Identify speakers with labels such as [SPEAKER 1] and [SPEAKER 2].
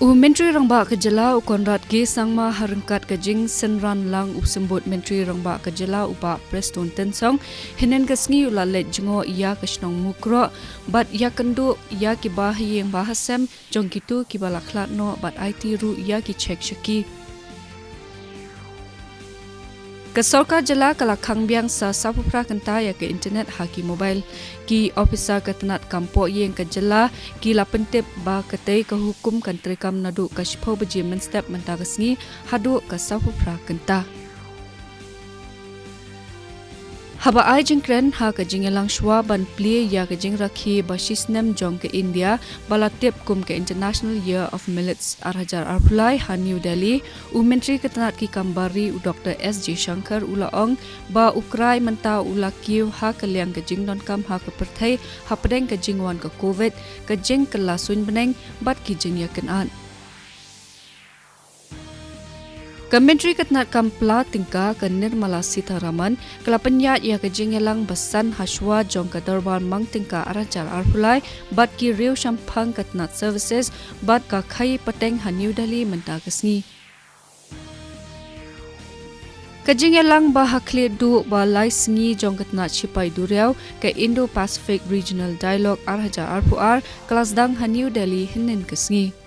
[SPEAKER 1] Menteri Rangba Kejala Konrad G Sangma harengkat kejing senran lang sembut Menteri Rangba Kejala upa Preston Tensong hinen kesngi ulalet jengo ia kesnong mukro bat ia kendu ia kibah yang bahasem jong kitu kibalaklat no bat IT ru ia ki cek syaki Kesorka jela kalakhang biang sa sapupra kenta ya ke internet haki mobile ki officer ketenat kampok yang ke jela ki la pentip ba ketei ke hukum kantri kam nadu kashpo beji menstep mentagasngi hadu ke sapupra kenta Haba ai jingkren ha ke jingelang shwa ban pli ya ke jing rakhi basisnem jong ke India balatip kum ke International Year of Millets arhajar arpulai ha New Delhi Menteri ketenat ki kambari Dr. S.J. Shankar ulaong ba ukrai menta ulakiu ha ke liang ke jing non kam ha ke perthai ha pedeng ke jingwan ke COVID ke jing ke lasun beneng bat ki jing ya kenan Kementeri Ketenat Kampla tingka ke Nirmala Sitharaman kelapenya ia kejingelang besan haswa jong ke Darban mang tingka arajar arpulai bat ki riu shampang Ketenat Services bat ka khai pateng ha New Delhi mentagasngi Kejingelang bahakli du balai sengi jong Ketenat Sipai Duriau ke Indo-Pacific Regional Dialogue arhajar arpuar kelas dang ha New Delhi hinin kesngi